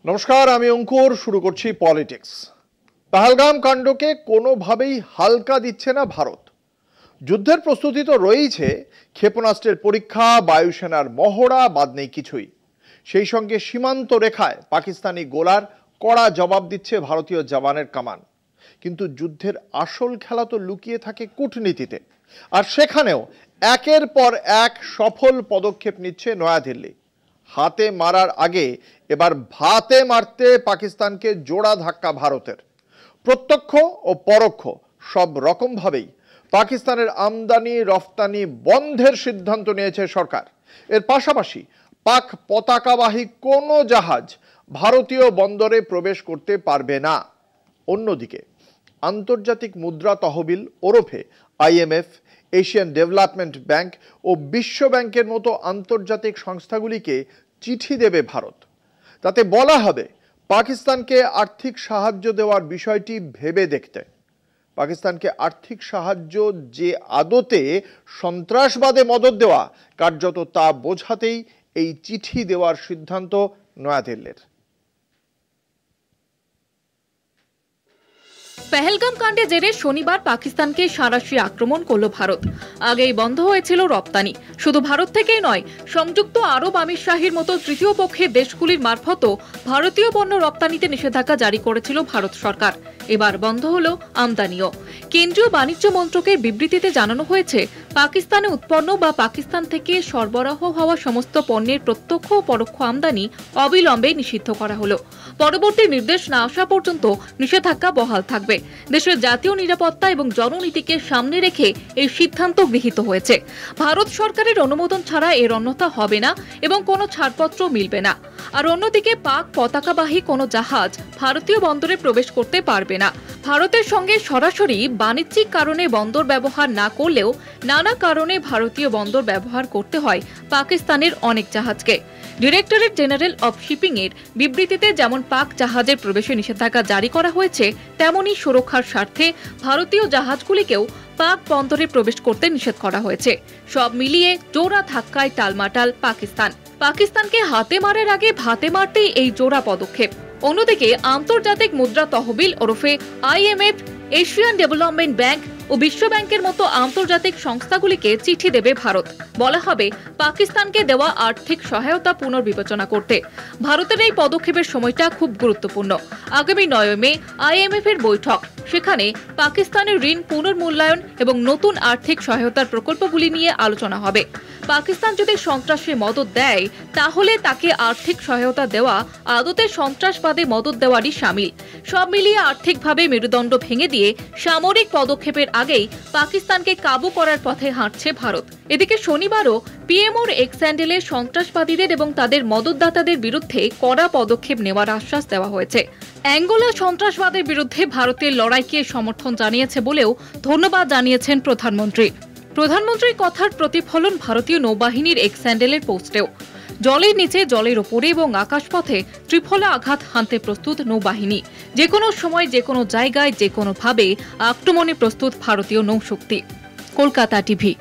নমস্কার, আমি অঙ্কুর। শুরু করছি পলিটিক্স। পহলগাম কাণ্ডকে কোনোভাবেই হালকা দিচ্ছে না ভারত। যুদ্ধের প্রস্তুতি তো রয়েছে, ক্ষেপণাস্ত্রের পরীক্ষা, বায়ুসেনার মহড়া, বাদ নেই কিছুই। সেই সঙ্গে সীমান্ত রেখায় পাকিস্তানি গোলার কড়া জবাব দিচ্ছে ভারতীয় জওয়ানের কামান। কিন্তু যুদ্ধের আসল খেলা তো লুকিয়ে থাকে কূটনীতিতে, আর সেখানেও একের পর এক সফল পদক্ষেপ নিচ্ছে নয়াদিল্লি। হাতে মারার আগে এবার ভাতে মারতে পাকিস্তানকে জোড়া ধাক্কা ভারতের। প্রত্যক্ষ ও পরোক্ষ সব রকমভাবেই পাকিস্তানের আমদানি রফতানি বন্ধের সিদ্ধান্ত নিয়েছে সরকার। এর পাশাপাশি পাক পতাকাবাহী কোনো জাহাজ ভারতীয় বন্দরে প্রবেশ করতে পারবে না। অন্যদিকে আন্তর্জাতিক মুদ্রা তহবিল ওরফে IMF, এশিয়ান ডেভেলপমেন্ট ব্যাংক ও বিশ্ব ব্যাংকের মতো আন্তর্জাতিক সংস্থাগুলিকে চিঠি দেবে ভারত। তাতে বলা হবে পাকিস্তানকে আর্থিক সাহায্য দেওয়ার বিষয়টি ভেবে দেখতে। পাকিস্তানকে আর্থিক সাহায্য যে আদতে সন্ত্রাসবাদে মদদ দেওয়া, কার্যত তা বোঝাতেই এই চিঠি দেওয়ার সিদ্ধান্ত নয়াদিল্লির। পহলগাম কাণ্ডে জেরে শনিবার পাকিস্তানকে সরাসরি আক্রমণ করল ভারত। আগেই বন্ধ হয়েছিল রপ্তানি। শুধু ভারত থেকেই নয়, সংযুক্ত আরব আমিরশাহীর মতো তৃতীয় পক্ষের দেশগুলির মারফতও ভারতীয় পণ্য রপ্তানিতে নিষেধাজ্ঞা জারি করেছিল ভারত সরকার। এবার বন্ধ হলো আমদানিও। কেন্দ্রীয় বাণিজ্য মন্ত্রকের বিবৃতিতে জানানো হয়েছে, পাকিস্তানে উৎপন্ন বা পাকিস্তান থেকে সরবরাহ হওয়া সমস্ত পণ্যের প্রত্যক্ষ ও পরোক্ষ আমদানি অবিলম্বে নিষিদ্ধ করা হলো। পরবর্তী নির্দেশ না আসা পর্যন্ত নিষেধাজ্ঞা বহাল থাকবে। দেশের জাতীয় নিরাপত্তা এবং জননীতিকে সামনে রেখে এই সিদ্ধান্ত গৃহীত হয়েছে। ভারত সরকারের অনুমোদন ছাড়া এর অন্যথা হবে না এবং কোনো ছাড়পত্র মিলবে না। আর অন্যদিকে পাক পতাকাবাহী কোনো জাহাজ ভারতীয় বন্দরে প্রবেশ করতে পারবে না। ভারতের সঙ্গে সরাসরি বাণিজ্যিক কারণে বন্দর ব্যবহার না করলেও নানা কারণে ভারতীয় বন্দর ব্যবহার করতে হয় পাকিস্তানের অনেক জাহাজকে। ডিরেক্টরেট জেনারেল অব শিপিং এর বিবৃতিতে যেমন পাক জাহাজের প্রবেশে নিষেধাজ্ঞা জারি করা হয়েছে, তেমনি সুরক্ষার স্বার্থে ভারতীয় জাহাজগুলিকেও পাক বন্দরে প্রবেশ করতে নিষেধ করা হয়েছে। সব মিলিয়ে জোড়া ধাক্কায় টালমাটাল পাকিস্তান। পাকিস্তানকে হাতে মারার আগে ভাতে মারতেই এই জোড়া পদক্ষেপ। অন্যদিকে আন্তর্জাতিক মুদ্রা তহবিল ওরফে IMF, এশিয়ান ডেভেলপমেন্ট ব্যাংক ও বিশ্ব ব্যাংকের মতো আন্তর্জাতিক সংস্থাগুলিকে চিঠি দেবে ভারত। বলা হবে পাকিস্তানকে দেওয়া আর্থিক সহায়তা পুনর্বিবেচনা করতে। ভারতের এই পদক্ষেপের সময়টা খুব গুরুত্বপূর্ণ। আগামী 9 মে IMF এর বৈঠক। সেখানে পাকিস্তানের ঋণ পুনর্মূল্যায়ন এবং নতুন আর্থিক সহায়তার প্রকল্পগুলি নিয়ে আলোচনা হবে। পাকিস্তান যদি সন্ত্রাসে মদদ দেয়, তাহলে তাকে আর্থিক সহায়তা দেওয়া আদতে সন্ত্রাসবাদে মদদ দেওয়ারই শামিল। সব মিলিয়ে আর্থিকভাবে মেরুদণ্ড ভেঙে দিয়ে সামরিক পদক্ষেপের আগেই পাকিস্তানকে কাবু করার পথে হাঁটছে ভারত। এদিকে শনিবারও PMOর এক্স হ্যান্ডেলে সন্ত্রাসবাদীদের এবং তাদের মদতদাতাদের বিরুদ্ধে কড়া পদক্ষেপ নেওয়ার আশ্বাস দেওয়া হয়েছে। অ্যাঙ্গোলা সন্ত্রাসবাদের বিরুদ্ধে ভারতের লড়াইকে সমর্থন জানিয়েছে বলেও ধন্যবাদ জানিয়েছেন প্রধানমন্ত্রী। প্রধানমন্ত্রীর কথার প্রতিফলন ভারতীয় নৌবাহিনীর এক্স হ্যান্ডেলের পোস্টেও। জলের নিচে, জলের ওপরে এবং আকাশপথে ত্রিফলা আঘাত হানতে প্রস্তুত নৌবাহিনী। যে কোনো সময়, যে কোনো জায়গায়, যে কোনোভাবে আক্রমণে প্রস্তুত ভারতীয় নৌশক্তি। কলকাতা টিভি।